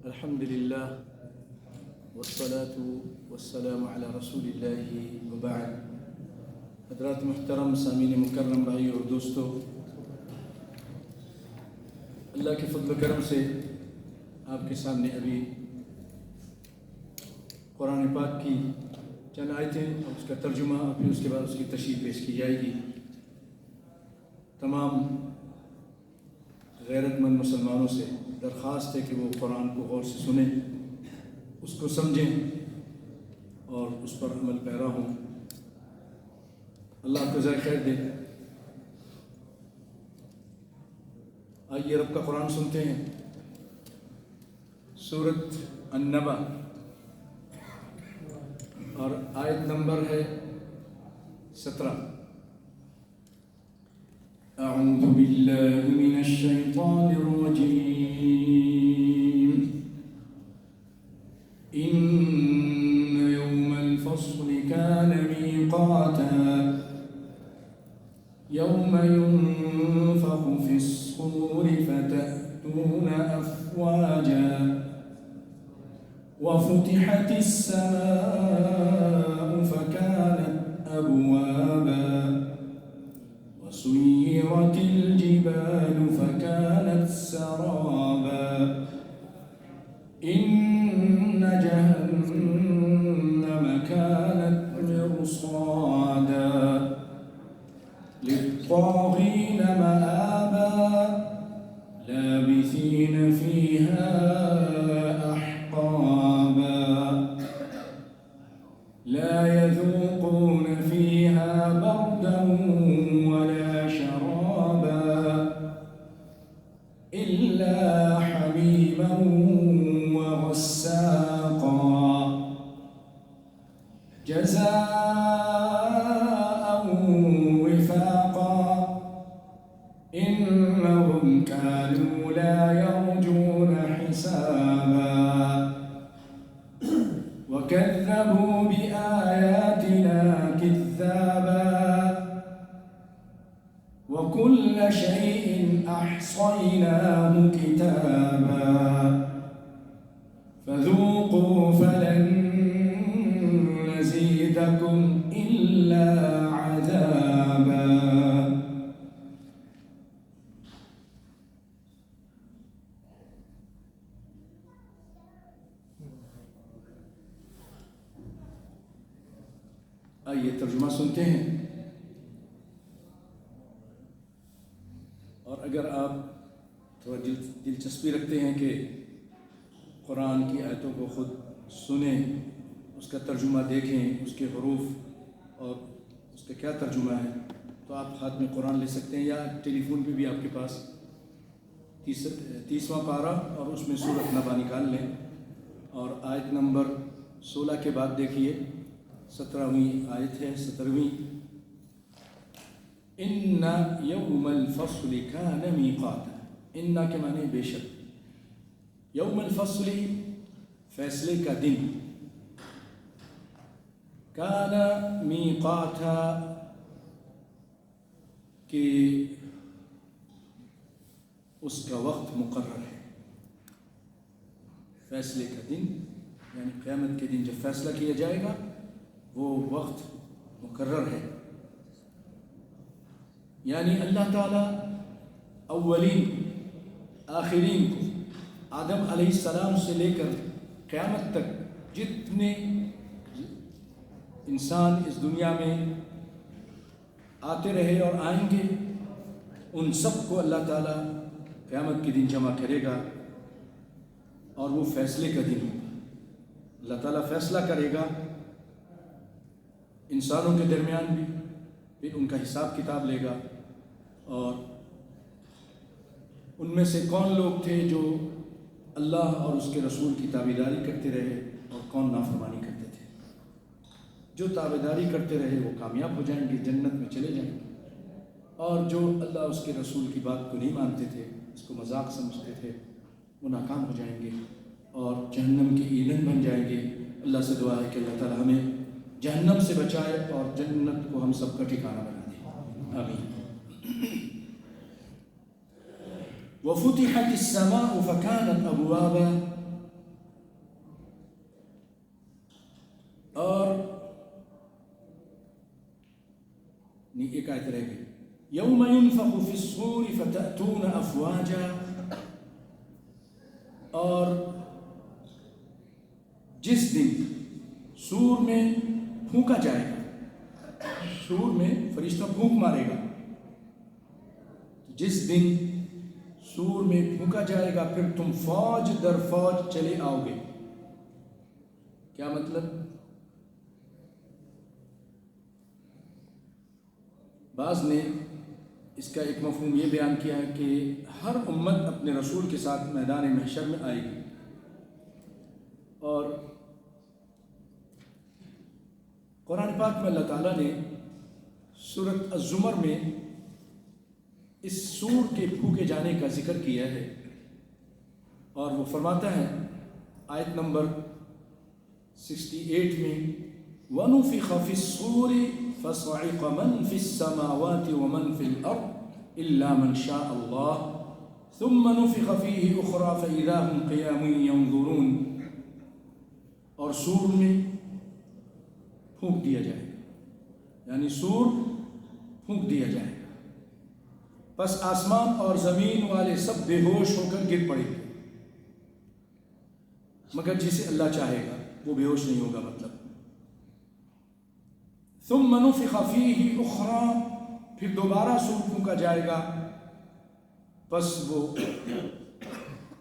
الحمد للہ والصلاة والسلام علی رسول اللہ وبعد. حضرات محترم، سامعین مکرم، بھائی اور دوستو، اللہ کے فضل و کرم سے آپ کے سامنے ابھی قرآن پاک کی چند آیتیں اور اس کا ترجمہ اور پھر اس کے بعد اس کی تشریح پیش کی جائے گی. تمام غیرت مند مسلمانوں سے درخواست ہے کہ وہ قرآن کو غور سے سنیں، اس کو سمجھیں اور اس پر عمل پیرا ہوں. اللہ آپ کو جزائے خیر دے. آئیے رب کا قرآن سنتے ہیں. سورۃ النبأ اور آیت نمبر ہے 17. اعوذ باللہ من الشیطان الرجیم. ان یوم الفصل کان میقاتا یوم ينفخ في الصور فتأتون أفواجا وفتحت السماء فكانت أبوابا وسيرت الجبال فكانت سرابا إن جهنم كانت مرصادا للطاغين مآبا لابثين فيها أحقابا لا يذوقون فيها بردا ولا شرابا إلا حميما وغساقا جزاء وفاقا إنهم كانوا لا يرجون حسابا وكذبوا بآياتنا كذابا وكل شيء أحصيناه كتابا فذوقوا فلن نزيدكم إلا عذابا. آئیے ترجمہ سنتے ہیں. اور اگر آپ تھوڑا دلچسپی رکھتے ہیں کہ قرآن کی آیتوں کو خود سنیں، اس کا ترجمہ دیکھیں، اس کے حروف اور اس کا کیا ترجمہ ہے، تو آپ ہاتھ میں قرآن لے سکتے ہیں، یا ٹیلی فون پہ بھی آپ کے پاس 30واں پارہ اور اس میں سورۃ نبا نکال لیں اور آیت نمبر 16 کے بعد دیکھیے 17ویں آیت ہے. 17ویں. ان یوم الفصل کان میقاتا. ان کے معنی بے شک، یوم الفصل فیصلے کا دن، کان میقاتا کہ اس کا وقت مقرر ہے. فیصلے کا دن یعنی قیامت کے دن جب فیصلہ کیا جائے گا وہ وقت مقرر ہے. یعنی اللہ تعالیٰ اولین آخرین کو آدم علیہ السلام سے لے کر قیامت تک جتنے انسان اس دنیا میں آتے رہے اور آئیں گے ان سب کو اللہ تعالیٰ قیامت کے دن جمع کرے گا اور وہ فیصلے کا دن ہوگا. اللہ تعالیٰ فیصلہ کرے گا انسانوں کے درمیان بھی، پھر ان کا حساب کتاب لے گا اور ان میں سے کون لوگ تھے جو اللہ اور اس کے رسول کی تابعداری کرتے رہے اور کون نافرمانی کرتے تھے. جو تابعداری کرتے رہے وہ کامیاب ہو جائیں گے، جنت میں چلے جائیں گے، اور جو اللہ اس کے رسول کی بات کو نہیں مانتے تھے، اس کو مذاق سمجھتے تھے، وہ ناکام ہو جائیں گے اور جہنم کے ایندھن بن جائیں گے. اللہ سے دعا ہے کہ اللہ تعالیٰ ہمیں جہنم سے بچائے اور جنت کو ہم سب کا ٹھکانہ بنا دے. آمین. وفتحت السماء فكانت أبوابا ایک آیت رہ گئی، یوم ينفخ فی الصور فتأتون افواجا، اور جس دن سور میں پھونکا جائے گا، سور میں فرشتہ پھونک مارے گا، جس دن سور میں پھونکا جائے گا پھر تم فوج در فوج چلے آؤ گے۔ کیا مطلب؟ بعض نے اس کا ایک مفہوم یہ بیان کیا ہے کہ ہر امت اپنے رسول کے ساتھ میدان محشر میں آئے گی، اور قرآن پاک میں اللہ تعالیٰ نے سورۃ الزمر میں اس سور کے پھونکے جانے کا ذکر کیا ہے، اور وہ فرماتا ہے آیت نمبر 68 میں، وَنُفِخَ فِي الصُّورِ فَصَعِقَ مَنْ فِي السَّمَاوَاتِ وَمَنْ فِي الْأَرْضِ إِلَّا مَنْ شَاءَ اللَّهُ ثُمَّ نُفِخَ فِيهِ أُخْرَى فَإِذَا هُمْ قِيَامٌ يَنْظُرُونَ، اور سور میں پھونک دیا جائے گا، یعنی سور پھونک دیا جائے گا، پس آسمان اور زمین والے سب بے ہوش ہو کر گر پڑیں گے، مگر جسے اللہ چاہے گا وہ بے ہوش نہیں ہوگا۔ مطلب ثم نفخ فیہ اخری، پھر دوبارہ سور پھونکا جائے گا، پس وہ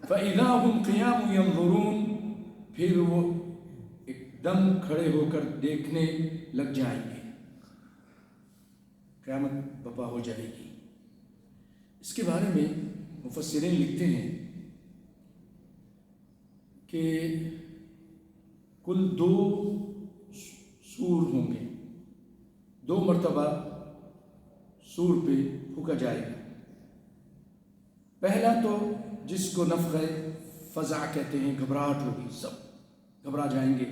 فَإِذَا هُمْ قِيَامٌ يَنْظُرُونَ، پھر وہ ایک دم کھڑے ہو کر دیکھنے لگ جائیں گے، قیامت برپا ہو جائے گی۔ اس کے بارے میں مفسرین لکھتے ہیں کہ کل 2 سور ہوں گے، 2 مرتبہ سور پہ پھونکا جائے گا۔ پہلا تو جس کو نفخ فزع کہتے ہیں، گھبراہٹ ہوگی، سب گھبرا جائیں گے،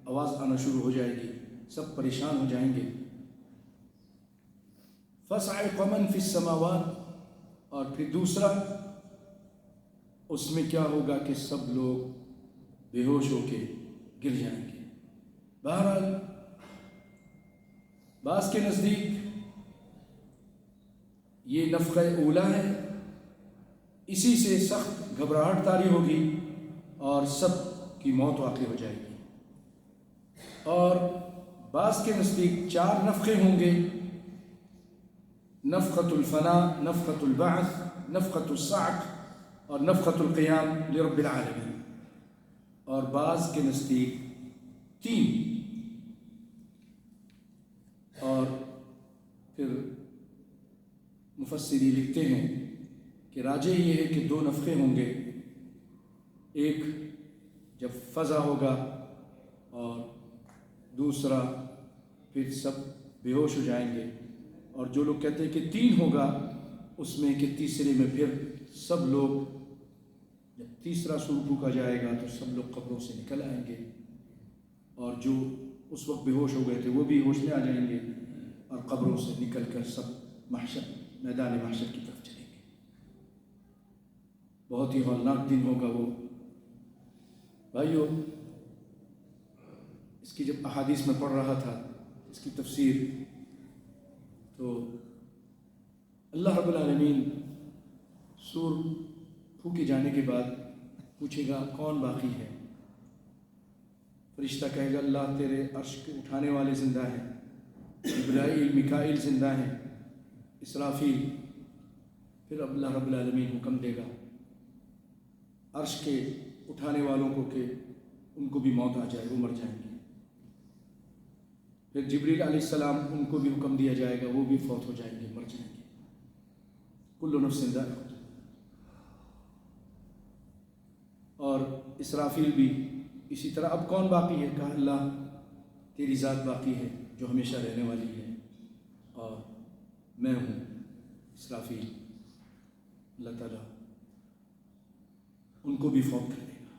آواز آنا شروع ہو جائے گی، سب پریشان ہو جائیں گے۔ فَصَعِقَ مَنْ فِي السَّمَاوَاتِ، اور پھر دوسرا اس میں کیا ہوگا کہ سب لوگ بے ہوش ہو کے گر جائیں گے۔ بہرحال بعض کے نزدیک یہ نفخہ اولا ہے، اسی سے سخت گھبراہٹ طاری ہوگی اور سب کی موت واقع ہو جائے گی۔ اور بعض کے نزدیک 4 نفخے ہوں گے، نفخۃ الفناء، نفخۃ البعث، نفخۃ الصعق اور نفخۃ القیام لرب العالمین، اور بعض کے نزدیک 3۔ اور پھر مفسری لکھتے ہیں کہ راجح یہ ہے کہ 2 نفخے ہوں گے، ایک جب فضا ہوگا اور دوسرا پھر سب بے ہوش ہو جائیں گے، اور جو لوگ کہتے ہیں کہ 3 ہوگا اس میں کہ تیسرے میں پھر سب لوگ، جب تیسرا سور پھونکا جائے گا تو سب لوگ قبروں سے نکل آئیں گے، اور جو اس وقت بے ہوش ہو گئے تھے وہ بھی ہوش میں آ جائیں گے، اور قبروں سے نکل کر سب محشر، میدان محشر کی طرف چلیں گے۔ بہت ہی ہولناک دن ہوگا وہ۔ بھائیو، اس کی جب احادیث میں پڑھ رہا تھا اس کی تفسیر، تو اللہ رب العالمین سور پھونکے جانے کے بعد پوچھے گا کون باقی ہے؟ فرشتہ کہے گا اللہ تیرے عرش کے اٹھانے والے زندہ ہیں، جبرائیل میکائیل زندہ ہیں، اسرافیل۔ پھر اللہ رب العالمین حکم دے گا عرش کے اٹھانے والوں کو کہ ان کو بھی موت آ جائے، وہ مر جائیں گے۔ پھر جبریل علیہ السلام، ان کو بھی حکم دیا جائے گا، وہ بھی فوت ہو جائیں گے، مر جائیں گے۔ کل نفس ذائقۃ، اور اسرافیل بھی اسی طرح۔ اب کون باقی ہے؟ کہا اللہ تیری ذات باقی ہے جو ہمیشہ رہنے والی ہے، اور میں ہوں اسرافیل۔ اللہ تعالیٰ ان کو بھی فوت کر دے گا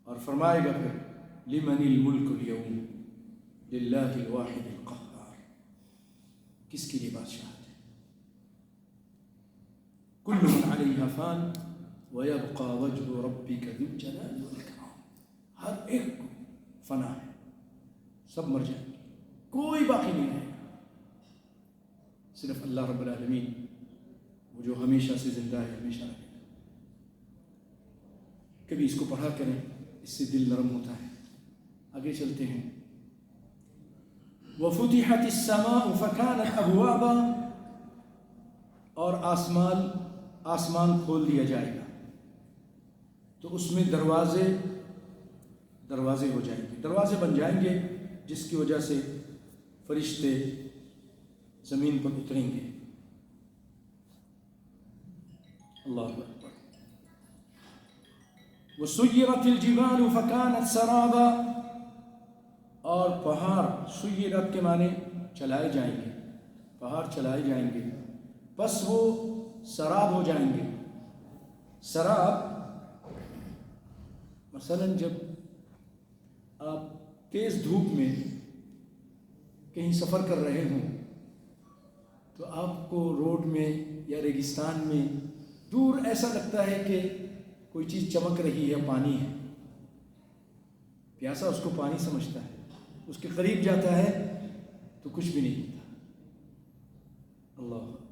اور فرمائے گا پھر لمن الملک اليوم للہ الواحد القہار، کس کے لیے بادشاہت ہے؟ کل من علیہا فان ویبقى وجہ ربک ذو الجلال والاکرام، ہر ایک کو فنا ہے، سب مر جائیں گے، کوئی باقی نہیں رہے گا۔ صرف اللہ رب العالمین، وہ جو ہمیشہ سے زندہ ہے، ہمیشہ رہے گا۔ کبھی اس کو پڑھا کریں، اس سے دل نرم ہوتا ہے۔ آگے چلتے ہیں۔ وَفُتِحَتِ السَّمَاءُ فَكَانَتْ أَبْوَابًا، اور آسمان کھول دیا جائے گا تو اس میں دروازے ہو جائیں گے، دروازے بن جائیں گے، جس کی وجہ سے فرشتے زمین پر اتریں گے۔ اللہ اکبر۔ وَسُيِّرَتِ الْجِبَالُ فَكَانَتْ سَرَابًا، اور پہاڑ، سیرت کے معنی چلائے جائیں گے، پہاڑ چلائے جائیں گے، بس وہ سراب ہو جائیں گے۔ سراب مثلا جب آپ تیز دھوپ میں کہیں سفر کر رہے ہوں تو آپ کو روڈ میں یا ریگستان میں دور ایسا لگتا ہے کہ کوئی چیز چمک رہی ہے، پانی ہے، پیاسا اس کو پانی سمجھتا ہے، اس کے قریب جاتا ہے تو کچھ بھی نہیں ہوتا۔ اللہ اکبر۔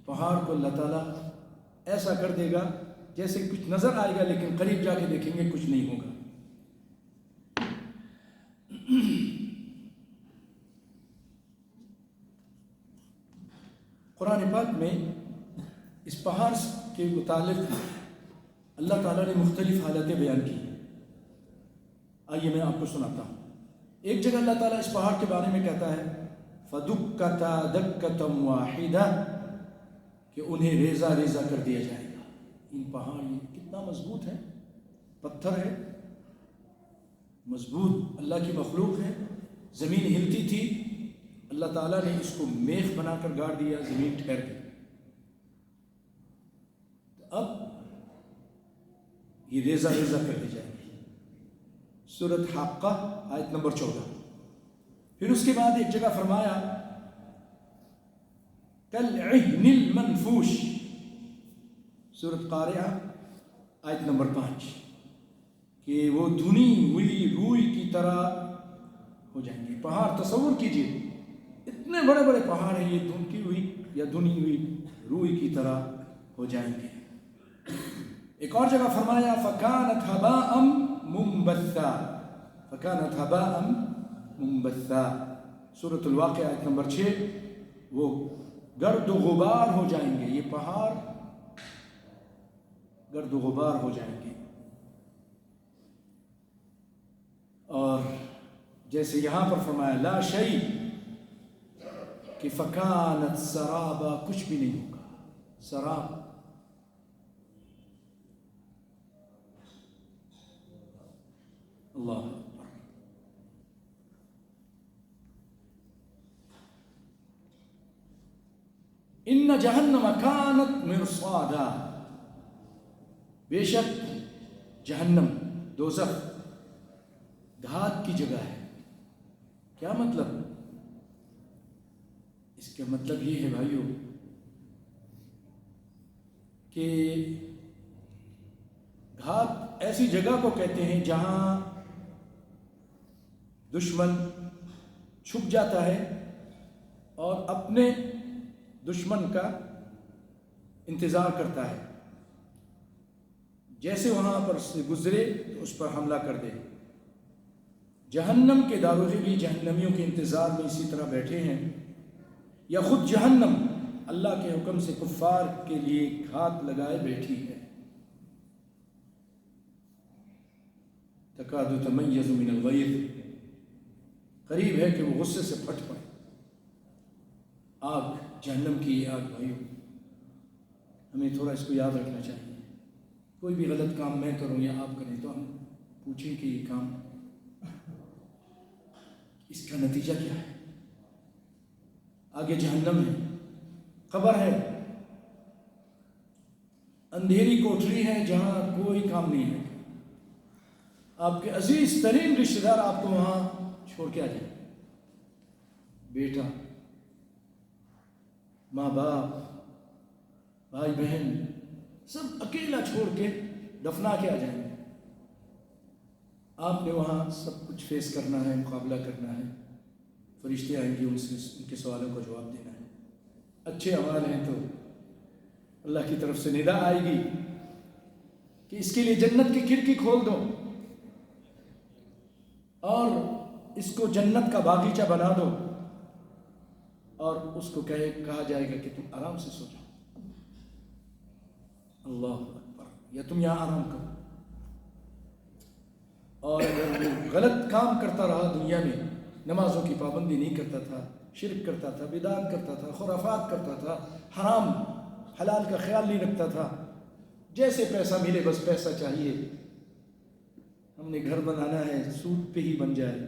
پہاڑ کو اللہ تعالیٰ ایسا کر دے گا جیسے کچھ نظر آئے گا، لیکن قریب جا کے دیکھیں گے کچھ نہیں ہوگا۔ قرآن پاک میں اس پہاڑ کے متعلق اللہ تعالیٰ نے مختلف حالتیں بیان کی ہیں۔ آئیے میں آپ کو سناتا ہوں۔ ایک جگہ اللہ تعالیٰ اس پہاڑ کے بارے میں کہتا ہے فَدُكَّتَا دَكَّةً وَاحِدَةً، کہ انہیں ریزہ ریزہ کر دیا جائے گا۔ ان پہاڑ یہ کتنا مضبوط ہے، پتھر ہے، مضبوط اللہ کی مخلوق ہے۔ زمین ہلتی تھی، اللہ تعالیٰ نے اس کو میخ بنا کر گاڑ دیا، زمین ٹھہر گئی۔ اب یہ ریزہ ریزہ کر دی جائے گی۔ سورۃ حاقہ آیت نمبر 14۔ پھر اس کے بعد ایک جگہ فرمایا کالعہن المنفوش، سورۃ قارعہ آیت نمبر 5، کہ وہ دھنی ہوئی روئی کی طرح ہو جائیں گے۔ پہاڑ تصور کیجئے، اتنے بڑے بڑے پہاڑ ہیں، یہ دھنکی ہوئی یا دھنی ہوئی روئی کی طرح ہو جائیں گے۔ ایک اور جگہ فرمایا فَكَانَتْ هَبَاءً مُنبَثًّا، فَكَانَتْ هَبَاءً مُنبَثًّا، سورۃ الواقعہ آیت نمبر 6، وہ گرد و غبار ہو جائیں گے، یہ پہاڑ گرد و غبار ہو جائیں گے۔ اور جیسے یہاں پر فرمایا لا شیء، کہ فَكَانَتْ سَرَابًا، کچھ بھی نہیں ہوگا، سراب۔ اللہ اکبر۔ ان جہنم کانت مرصادا، بے شک جہنم، دوزخ گھات کی جگہ ہے۔ کیا مطلب؟ اس کا مطلب یہ ہے بھائیو کہ گھات ایسی جگہ کو کہتے ہیں جہاں دشمن چھپ جاتا ہے اور اپنے دشمن کا انتظار کرتا ہے، جیسے وہاں پر سے گزرے تو اس پر حملہ کر دے۔ جہنم کے داروغے بھی جہنمیوں کے انتظار میں اسی طرح بیٹھے ہیں، یا خود جہنم اللہ کے حکم سے کفار کے لیے گھات لگائے بیٹھی ہے۔ تکاد تمیز من الغیظ، قریب ہے کہ وہ غصے سے پھٹ پڑے۔ آگ، جہنم کی یہ آگ بھائیو، ہمیں تھوڑا اس کو یاد رکھنا چاہیے۔ کوئی بھی غلط کام میں کروں یا آپ کریں تو ہم پوچھیں کہ یہ کام اس کا نتیجہ کیا ہے۔ آگے جہنم ہے، قبر ہے، اندھیری کوٹری ہے جہاں کوئی کام نہیں ہے۔ آپ کے عزیز ترین رشتہ دار آپ کو وہاں چھوڑ کے آ جائیں، بیٹا، ماں باپ، بھائی بہن، سب اکیلا چھوڑ کے دفنا کے آ جائیں گے۔ آپ نے وہاں سب کچھ فیس کرنا ہے، مقابلہ کرنا ہے۔ فرشتے آئیں گے، ان کے سوالوں کا جواب دینا ہے۔ اچھے اعمال ہیں تو اللہ کی طرف سے ندا آئے گی کہ اس کے لیے جنت کی کھڑکی کھول دو اور اس کو جنت کا باغیچہ بنا دو، اور اس کو کہا جائے گا کہ تم آرام سے سو جاؤ، اللہ اکبر، یا تم یہاں آرام کرو۔ اور اگر وہ غلط کام کرتا رہا دنیا میں، نمازوں کی پابندی نہیں کرتا تھا، شرک کرتا تھا، بدعت کرتا تھا، خرافات کرتا تھا، حرام حلال کا خیال نہیں رکھتا تھا، جیسے پیسہ ملے بس پیسہ چاہیے، ہم نے گھر بنانا ہے سود پہ ہی بن جائے،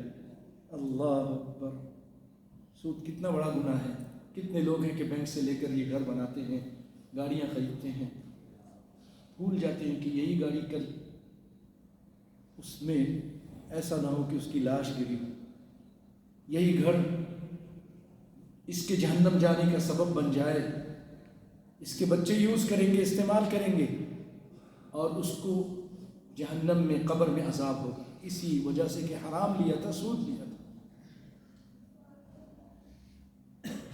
اللہ اکبر، سود کتنا بڑا گناہ ہے۔ کتنے لوگ ہیں کہ بینک سے لے کر یہ گھر بناتے ہیں، گاڑیاں خریدتے ہیں، بھول جاتے ہیں کہ یہی گاڑی کل اس میں ایسا نہ ہو کہ اس کی لاش گری، یہی گھر اس کے جہنم جانے کا سبب بن جائے، اس کے بچے یوز کریں گے، استعمال کریں گے، اور اس کو جہنم میں قبر میں عذاب ہوگا، اسی وجہ سے کہ حرام لیا تھا، سود لیا تھا۔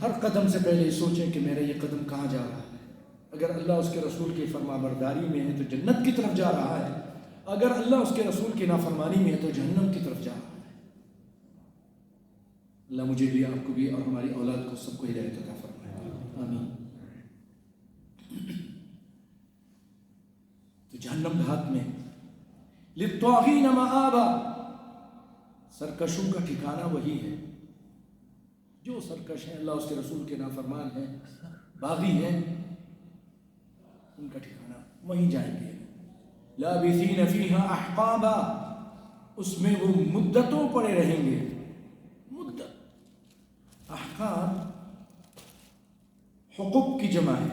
ہر قدم سے پہلے سوچیں کہ میرا یہ قدم کہاں جا رہا ہے۔ اگر اللہ اس کے رسول کی فرما برداری میں ہے تو جنت کی طرف جا رہا ہے، اگر اللہ اس کے رسول کی نافرمانی میں ہے تو جہنم کی طرف جا رہا ہے۔ اللہ مجھے بھی، آپ کو بھی، اور ہماری اولاد کو سب کو ہدایت عطا فرمائے، آمین۔ تو جہنم گھات میں للطاغین مآبا، سرکشوں کا ٹھکانہ وہی ہے۔ جو سرکش ہیں، اللہ اس کے رسول کے نافرمان ہیں، باغی ہیں، ان کا ٹھکانہ وہیں جائیں گے۔ لابثین فیہا احقابا، اس میں وہ مدتوں پڑے رہیں گے، مدت۔ احقاب حقوق کی جمع ہے،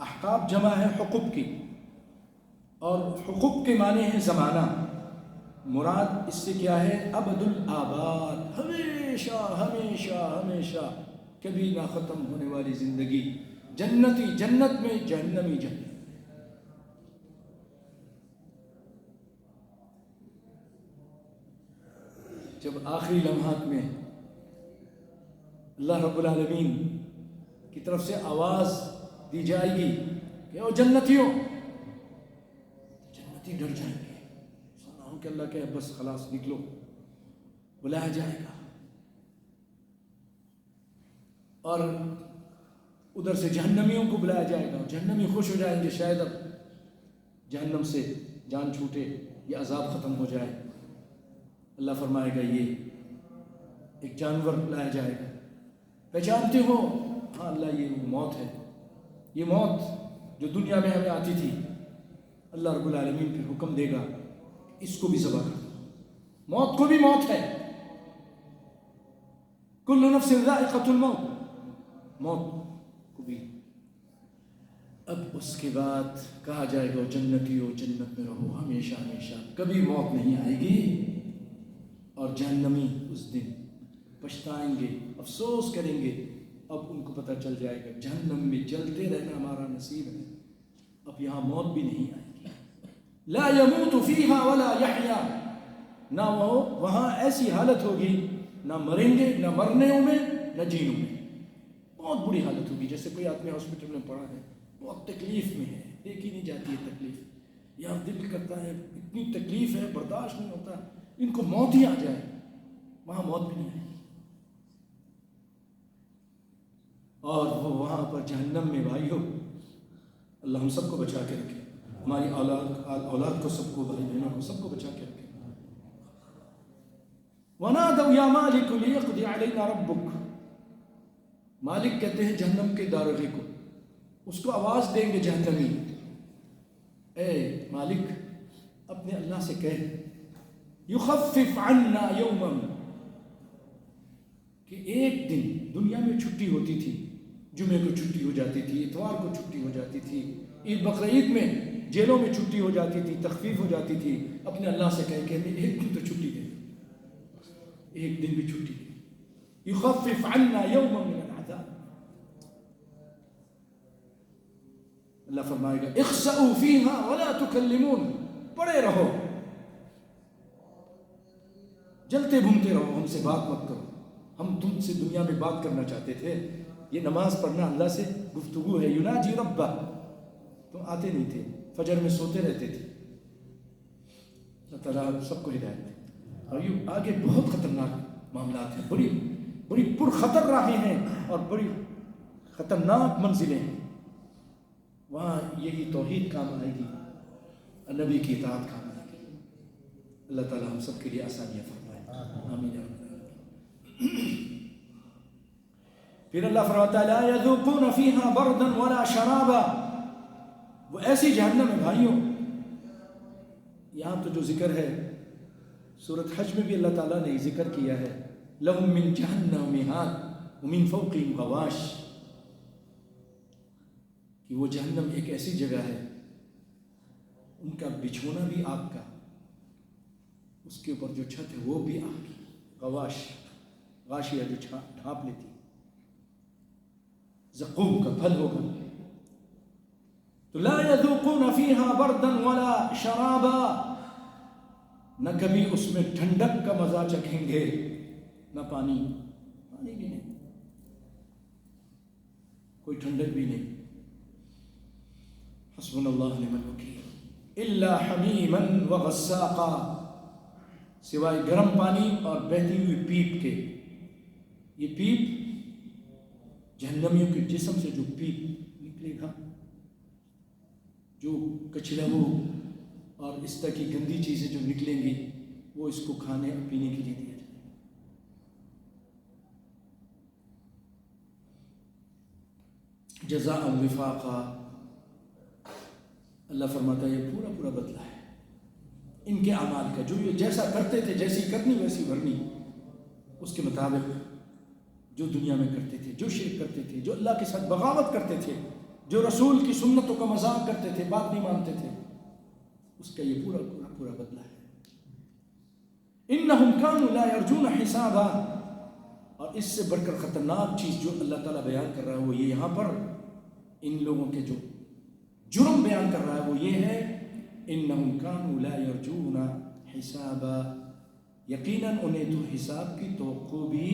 احقاب جمع ہے حقوق کی، اور حقوق کے معنی ہیں زمانہ، مراد اس سے کیا ہے؟ ابد الآباد، ہمیشہ ہمیشہ ہمیشہ، کبھی نہ ختم ہونے والی زندگی، جنتی جنت میں، جہنمی جہنم۔ جب آخری لمحات میں اللہ رب العالمین کی طرف سے آواز دی جائے گی کہ او جنتیوں، جنتی ڈر جائیں گے، سنا ہوں کہ اللہ کہ بس خلاص نکلو، بلایا جائے گا، اور ادھر سے جہنمیوں کو بلایا جائے گا، جہنمی خوش ہو جائیں گے، شاید اب جہنم سے جان چھوٹے، یہ عذاب ختم ہو جائے۔ اللہ فرمائے گا یہ ایک جانور لایا جائے گا، پہچانتے ہو؟ ہاں اللہ، یہ موت ہے، یہ موت جو دنیا میں ہمیں آتی تھی، اللہ رب العالمین پھر حکم دے گا اس کو بھی ذبح کر دو، موت کو بھی موت ہے، کل نفس ذائقۃ الموت، موت کو بھی۔ اب اس کے بعد کہا جائے گا جنتیوں جنت میں رہو ہمیشہ ہمیشہ، کبھی موت نہیں آئے گی، اور جہنمی اس دن پچھتائیں گے، افسوس کریں گے۔ اب ان کو پتہ چل جائے گا جہنم میں جلتے رہنا ہمارا نصیب ہے، اب یہاں موت بھی نہیں آئے گی۔ لا يموت فیہا ولا یحیا، نہ وہ وہاں ایسی حالت ہوگی، نہ مریں گے، نہ مرنے میں نہ جینوں میں، بہت بری حالت ہوگی۔ جیسے کوئی آدمی ہاسپٹل میں پڑا ہے، بہت تکلیف میں ہے، دیکھی نہیں جاتی ہے تکلیف، یا دل کرتا ہے اتنی تکلیف ہے برداشت نہیں ہوتا، ان کو موت ہی آ جائے، وہاں موت بھی نہیں آئے گی، اور وہ وہاں پر جہنم میں، بھائیو اللہ ہم سب کو بچا کے رکھے، ہماری اولاد کو، سب کو، بھائی بہنوں کو، سب کو بچا کے رکھے۔ وَنَادَوْا يَا مَالِكُ لِيَقْضِ عَلَيْنَا رَبُّكَ، مالک کہتے ہیں جہنم کے داروغے کو، اس کو آواز دیں گے جہنمی، اے مالک اپنے اللہ سے کہہ یخفف عنا یوما، کہ ایک دن دنیا میں چھٹی ہوتی تھی، جمعے کو چھٹی ہو جاتی تھی، اتوار کو چھٹی ہو جاتی تھی، عید بقرعید میں جیلوں میں چھٹی ہو جاتی تھی، تخفیف ہو جاتی تھی، اپنے اللہ سے کہہ کہ ہمیں ایک دن تو چھٹی دے، ایک دن بھی چھٹی دے، یخفف عنا یوما من العذاب۔ اللہ فرمائے گا اخسئوا فیہا ولا تکلمون، پڑے رہو، جلتے بھونتے رہو، ہم سے بات مت کرو، ہم تم سے دنیا میں بات کرنا چاہتے تھے. یہ نماز پڑھنا اللہ سے گفتگو ہے. یناجی ربہ. تم آتے نہیں تھے, فجر میں سوتے رہتے تھے. اللہ تعالیٰ سب کو ہدایت دے. اور یہ آگے بہت خطرناک معاملات ہیں, بڑی بڑی پرخطر راہیں ہیں اور بڑی خطرناک منزلیں ہیں. وہاں یہی توحید کام آئے گی, نبی کی اطاعت کام آئے گی. اللہ تعالیٰ ہم سب کے لیے آسانیاں فرمائے. آمین یا رب العالمین. پھر اللہ فرماتا ہے لا یذوقون فیہا بردا ولا شرابا. وہ ایسی جہنم ہے بھائیوں. یہاں تو جو ذکر ہے سورۃ حج میں بھی اللہ تعالیٰ نے ذکر کیا ہے لہم من جہنم مہاد ومن فوقہم غواش, کہ وہ جہنم ایک ایسی جگہ ہے, ان کا بچھونا بھی آگ کا, اس کے اوپر جو چھت ہے وہ بھی آگ کی. غواش, غاشیہ جو ڈھانپ لیتی, زقوم کا پھل ہوگا. تو لا یذوقون فیہا بردا ولا شرابا, نہ کبھی اس میں ٹھنڈک کا مزہ چکھیں گے, نہ پانی بھی نہیں, کوئی ٹھنڈک بھی نہیں. حسبنا اللہ نعم الوکیل. الا حمیما وغساقا, سوائے گرم پانی اور بہتی ہوئی پیپ کے. یہ پیپ جہنمیوں کے جسم سے جو پیپ نکلے گا, جو کچرا ہو اور اس طرح کی گندی چیزیں جو نکلیں گی, وہ اس کو کھانے اور پینے کے لیے دیا جائے. جزاء وفاقا. اللہ فرماتا ہے یہ پورا پورا بدلہ ہے ان کے اعمال کا, جو یہ جیسا کرتے تھے, جیسی کرنی ویسی بھرنی, اس کے مطابق جو دنیا میں کرتے تھے, جو شرک کرتے تھے, جو اللہ کے ساتھ بغاوت کرتے تھے, جو رسول کی سنتوں کا مذاق کرتے تھے, بات نہیں مانتے تھے, اس کا یہ پورا پورا پورا بدلہ ہے. انہم کانوا لا یرجون حسابا. اور اس سے بڑھ کر خطرناک چیز جو اللہ تعالیٰ بیان کر رہا ہے وہ یہ یہاں پر ان لوگوں کے جو جرم بیان کر رہا ہے وہ یہ ہے انہم کانوا لا یرجون حسابا. یقیناً انہیں تو حساب کی توقع بھی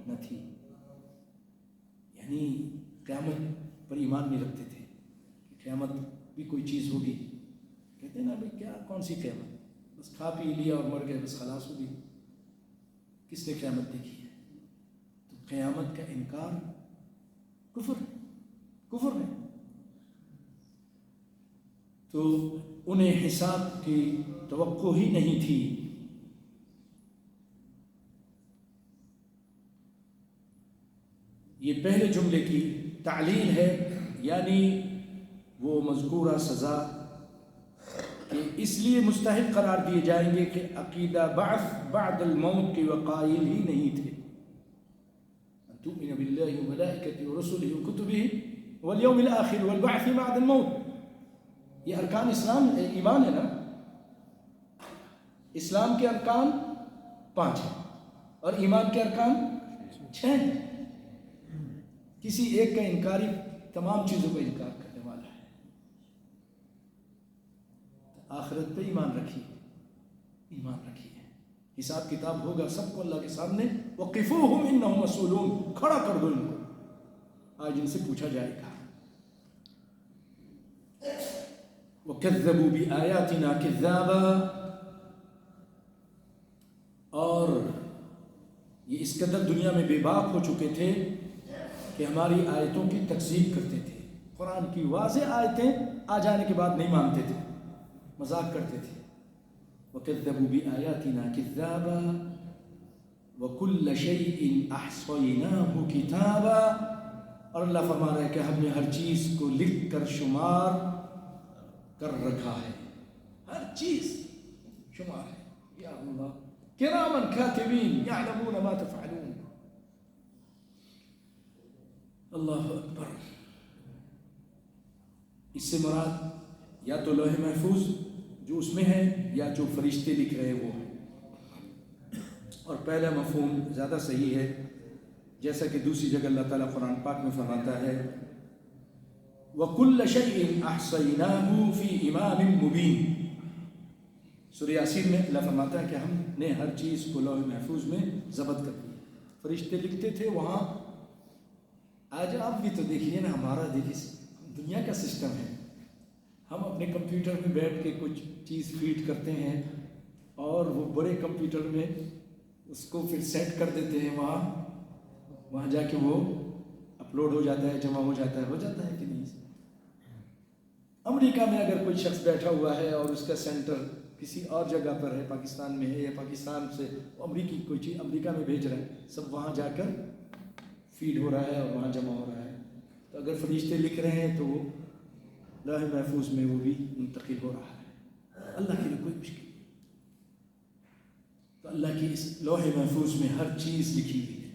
نہ تھی, یعنی قیامت پر ایمان نہیں رکھتے تھے کہ قیامت بھی کوئی چیز ہوگی. کہتے ہیں نا بھائی کیا کون سی قیامت, بس کھا پی لیا اور مر گئے, بس خلاص ہوگی. کس نے قیامت دیکھی ہے؟ تو قیامت کا انکار کفر ہے. تو انہیں حساب کی توقع ہی نہیں تھی. یہ پہلے جملے کی تعلیل ہے, یعنی وہ مذکورہ سزا کہ اس لیے مستحق قرار دیے جائیں گے کہ عقیدہ بعث بعد الموت کے وقائل ہی نہیں تھے. تؤمن باللہ وملائکتہ ورسلہ وکتبہ والیوم الآخر والبعث بعد الموت. یہ ارکان اسلام ایمان ہے نا. اسلام کے ارکان 5 ہیں اور ایمان کے ارکان 6 ہیں. کسی ایک کا انکاری تمام چیزوں کا انکار کرنے والا ہے. آخرت پہ ایمان رکھیے, حساب کتاب ہوگا سب کو اللہ کے سامنے. وقفوہم انہم مسئولون, کھڑا کر دو ان کو, آج ان سے پوچھا جائے گا. وَكَذَّبُوا بِآيَاتِنَا كَذَّابًا. اور یہ اس قدر دنیا میں بے باک ہو چکے تھے کہ ہماری آیتوں کی تکذیب کرتے تھے. قرآن کی واضح آیتیں آ جانے کے بعد نہیں مانتے تھے, مذاق کرتے تھے. وَكَذَّبُوا بِآيَاتِنَا كَذَّابًا وَكُلَّ شَيْءٍ أَحْصَيْنَاهُ كِتَابًا. اور اللہ فرما رہا ہے کہ ہم نے ہر چیز کو لکھ کر شمار کر رکھا ہے. ہر چیز شمار ہے. یا اللہ کرامن کاتبین یعلمون ما تفعلون. اللہ اکبر. اس سے مراد یا تو لوح محفوظ جو اس میں ہے یا جو فرشتے لکھ رہے وہ ہیں. اور پہلا مفہوم زیادہ صحیح ہے, جیسا کہ دوسری جگہ اللہ تعالیٰ قرآن پاک میں فرماتا ہے وَكُلَّ شَيْءٍ أَحْصَيْنَاهُ فِي إِمَامٍ مُبِينٍ. سورہ یاسین میں اللہ فرماتا ہے کہ ہم نے ہر چیز کو لوح محفوظ میں ضبط کر دیا. فرشتے لکھتے تھے وہاں. آج آپ بھی تو دیکھیے نا، ہمارا دیکھیے دنیا کا سسٹم ہے، ہم اپنے کمپیوٹر میں بیٹھ کے کچھ چیز فیڈ کرتے ہیں اور وہ بڑے کمپیوٹر میں اس کو پھر سیٹ کر دیتے ہیں، وہاں جا کے وہ اپلوڈ ہو جاتا ہے، جمع ہو جاتا ہے کہ نہیں. امریکہ میں اگر کوئی شخص بیٹھا ہوا ہے اور اس کا سینٹر کسی اور جگہ پر ہے، پاکستان میں ہے، یا پاکستان سے امریکی کوئی چیز امریکہ میں بھیج رہا ہے، سب وہاں جا کر فیڈ ہو رہا ہے اور وہاں جمع ہو رہا ہے. تو اگر فرشتے لکھ رہے ہیں تو وہ لوح محفوظ میں وہ بھی منتقل ہو رہا ہے. اللہ کے لیے کوئی مشکل نہیں. تو اللہ کی اس لوح محفوظ میں ہر چیز لکھی ہوئی ہے.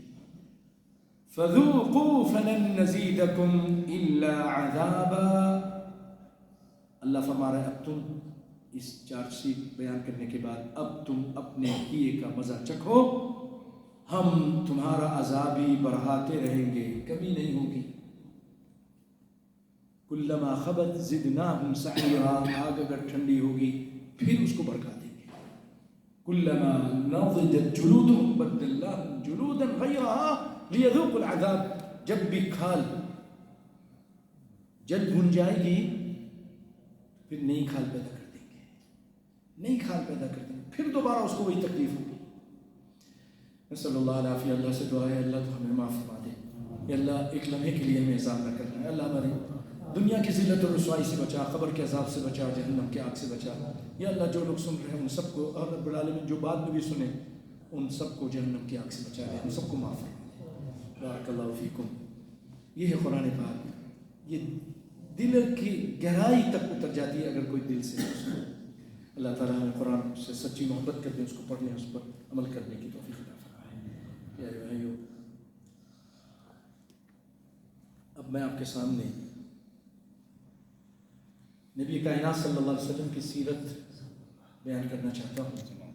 فَذُوقُوا فَلَن نَّزِيدَكُمْ إِلَّا عَذَابًا. اللہ فرما رہا ہے اب تم اس چارج شیٹ بیان کرنے کے بعد اب تم اپنے کیے کا مزہ چکھو، ہم تمہارا عذاب ہی بڑھاتے رہیں گے، کمی نہیں ہوگی. کلما خبت زدناہم سعیرا، آگ اگر ٹھنڈی ہوگی پھر اس کو بھڑکا دیں گے. کلما نضجت جلودہم بدلناہم جلودا غیرہا لیذوقوا العذاب. جب بھی کھال جل بھن جائے گی پھر نئی کھال پیدا کر دیں گے، نئی کھال پیدا کر دیں گے، پھر دوبارہ اس کو وہی تکلیف ہوگی. صلی اللہ علیہ. اللہ سے دعا ہے اللہ تو ہمیں معاف فرما دے. یا اللہ ایک لمحے کے لیے ہمیں عذاب نہ کرنا ہے. اللہ ہماری دنیا کی ذلت اور رسوائی سے بچا، قبر کے عذاب سے بچا، جہنم کے آگ سے بچا. یا اللہ جو لوگ سن رہے ہیں ان سب کو، اور رب العالمین جو بعد میں بھی سنیں ان سب کو جہنم کی آگ سے بچا دے، ہم سب کو معاف فرما دے. بارک اللہ فیکم. یہ ہے قرآن پاک. یہ دل کی گہرائی تک اتر جاتی ہے اگر کوئی دل سے اللہ تعالیٰ ہمیں قرآن سے سچی محبت کرتے اس کو پڑھنے، اس پر عمل کرنے کی توفیق عطا فرمائے. یا بھائیو، اب میں آپ کے سامنے نبی کائنات صلی اللہ علیہ وسلم کی سیرت بیان کرنا چاہتا ہوں.